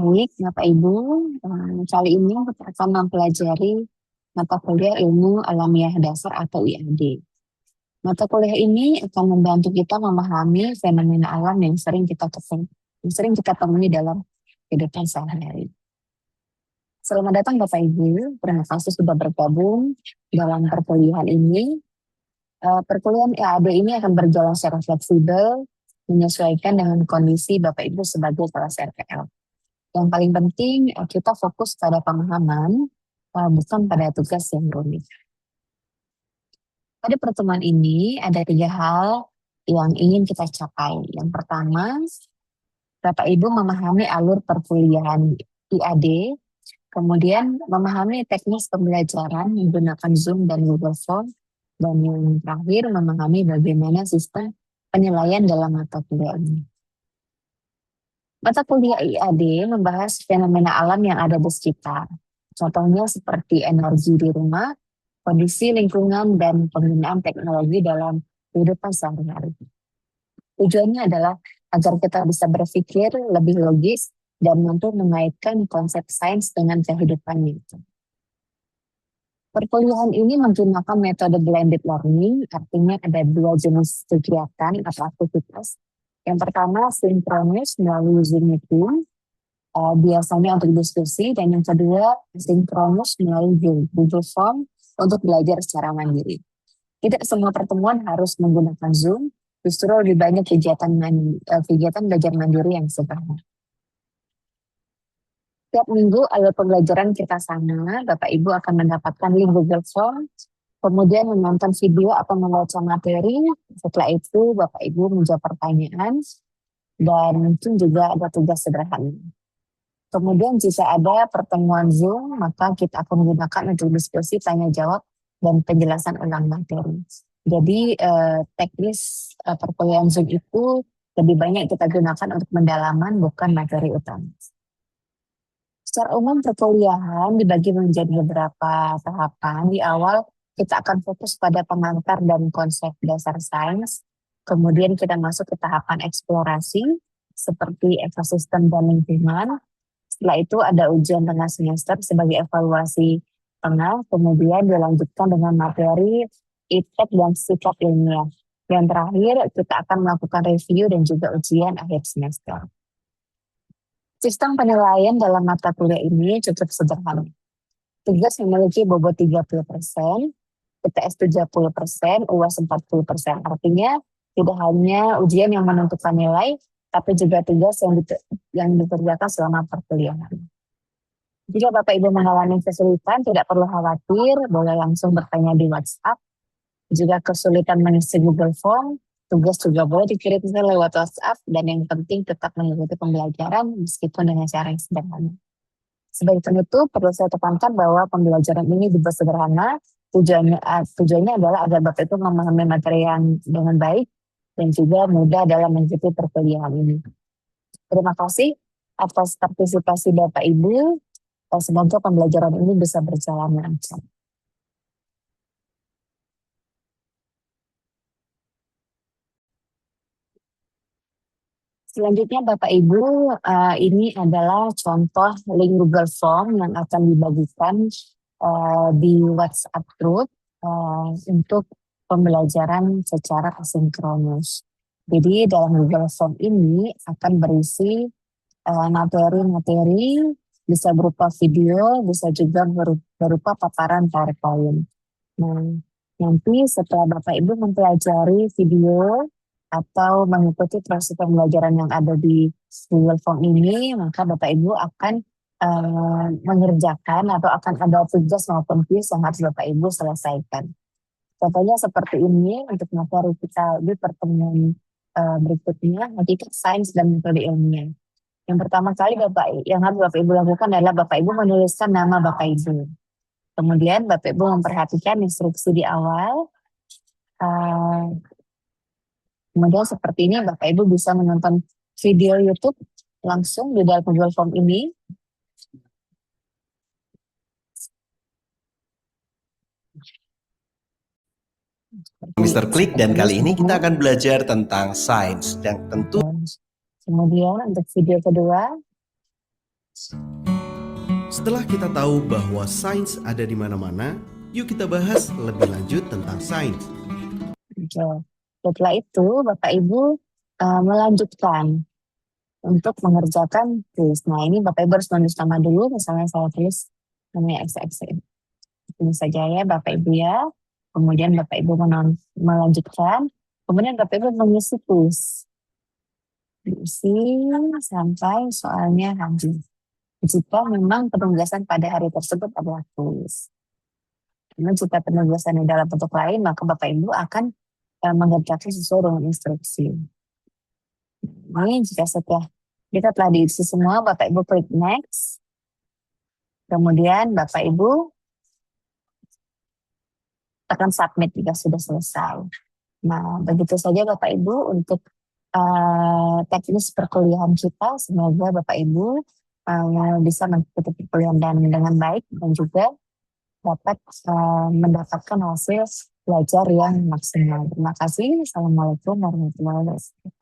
Baik, Bapak Ibu, kali ini kita akan mempelajari mata kuliah Ilmu Alamiah Dasar atau IAD. Mata kuliah ini akan membantu kita memahami fenomena alam yang sering kita temui dalam kehidupan sehari-hari. Selamat datang Bapak Ibu, terima kasih sudah bergabung dalam perkuliahan ini. Perkuliahan IAD ini akan berjalan secara fleksibel, menyesuaikan dengan kondisi Bapak Ibu sebagai kelas RPL. Yang paling penting kita fokus pada pemahaman, bukan pada tugas yang rumit. Pada pertemuan ini ada 3 hal yang ingin kita capai. Yang pertama, Bapak Ibu memahami alur perkuliahan IAD, kemudian memahami teknis pembelajaran menggunakan Zoom dan Google Form, dan yang terakhir memahami bagaimana sistem penilaian dalam mata kuliah ini. Mata kuliah IAD membahas fenomena alam yang ada di sekitar. Contohnya seperti energi di rumah, kondisi lingkungan, dan penggunaan teknologi dalam kehidupan sehari-hari. Tujuannya adalah agar kita bisa berpikir lebih logis dan mampu mengaitkan konsep sains dengan kehidupan itu. Perkuliahan ini menggunakan metode blended learning, artinya ada 2 jenis kegiatan atau aktivitas. Yang pertama sinkronus melalui Zoom meeting, biasanya untuk diskusi, dan yang kedua sinkronus melalui Google Form untuk belajar secara mandiri. Tidak semua pertemuan harus menggunakan Zoom, justru lebih banyak kegiatan belajar mandiri yang sederhana. Tiap minggu alur pembelajaran kita sama, Bapak Ibu akan mendapatkan link Google Form, kemudian menonton video atau membaca materi. Setelah itu Bapak Ibu menjawab pertanyaan, dan mungkin juga ada tugas sederhana. Kemudian jika ada pertemuan Zoom, maka kita akan menggunakan untuk diskusi, tanya jawab, dan penjelasan ulang materi. Jadi teknis perkuliahan Zoom itu lebih banyak kita gunakan untuk pendalaman, bukan materi utama. Secara umum perkuliahan dibagi menjadi beberapa tahapan. Di awal kita akan fokus pada pengantar dan konsep dasar sains. Kemudian kita masuk ke tahapan eksplorasi seperti ekosistem dan lingkungan. Setelah itu ada ujian tengah semester sebagai evaluasi tengah. Kemudian dilanjutkan dengan materi, iptek, dan sikap ilmiah. Yang terakhir kita akan melakukan review dan juga ujian akhir semester. Sistem penilaian dalam mata kuliah ini cukup sederhana. Tugas memiliki bobot 30%, PTS 70%, UAS 40%. Artinya tidak hanya ujian yang menentukan nilai, tapi juga tugas yang dikerjakan selama perkuliahan. Jika Bapak Ibu mengalami kesulitan, tidak perlu khawatir, boleh langsung bertanya di WhatsApp. Jika kesulitan mengisi Google Form, tugas juga boleh dikirim lewat WhatsApp, dan yang penting tetap mengikuti pembelajaran meskipun dengan cara yang sederhana. Sebagai penutup, perlu saya tekankan bahwa pembelajaran ini juga sederhana. Tujuannya adalah agar Bapak itu memahami materi yang dengan baik dan juga mudah dalam mengikuti perkuliahan ini. Terima kasih atas partisipasi Bapak Ibu. Semoga pembelajaran ini bisa berjalan lancar. Selanjutnya Bapak Ibu, ini adalah contoh link Google Form yang akan dibagikan di WhatsApp group untuk pembelajaran secara asinkronus. Jadi dalam Google Form ini akan berisi materi-materi, bisa berupa video, bisa juga berupa paparan PowerPoint. Nah, nanti setelah Bapak Ibu mempelajari video atau mengikuti proses pembelajaran yang ada di Google Form ini, maka Bapak Ibu akan mengerjakan atau akan ada tugas maupun kuis yang harus Bapak Ibu selesaikan. Contohnya seperti ini untuk materi kita di pertemuan berikutnya, hakikat sains dan metode ilmiah. Yang pertama kali yang harus Bapak Ibu lakukan adalah Bapak Ibu menuliskan nama Bapak Ibu. Kemudian Bapak Ibu memperhatikan instruksi di awal. Kemudian seperti ini Bapak Ibu bisa menonton video YouTube langsung di dalam Google Form ini. Mr. Klik, dan kali ini kita akan belajar tentang sains dan tentu. Kemudian untuk video kedua, Setelah kita tahu bahwa sains ada di mana-mana, yuk kita bahas lebih lanjut tentang sains. Oke. Setelah itu Bapak Ibu melanjutkan untuk mengerjakan kuis. Nah, ini Bapak Ibu harus menulis nama dulu, misalnya saya tulis namanya XX. Ini saja ya Bapak Ibu ya. Kemudian Bapak Ibu melanjutkan, kemudian Bapak Ibu mengisi kuis. Diisi sampai soalnya habis. Jika memang penugasan pada hari tersebut adalah kuis. Karena jika penugasannya dalam bentuk lain, maka Bapak Ibu akan mengerjakan sesuai dengan instruksi. Ini jika setelah kita telah diisi semua, Bapak Ibu klik next. Kemudian Bapak Ibu tekan submit jika sudah selesai. Nah, begitu saja Bapak Ibu untuk teknis perkuliahan kita. Semoga Bapak Ibu bisa mengikuti perkuliahan dengan baik dan juga dapat mendapatkan hasil belajar yang maksimal. Terima kasih. Assalamualaikum warahmatullahi wabarakatuh.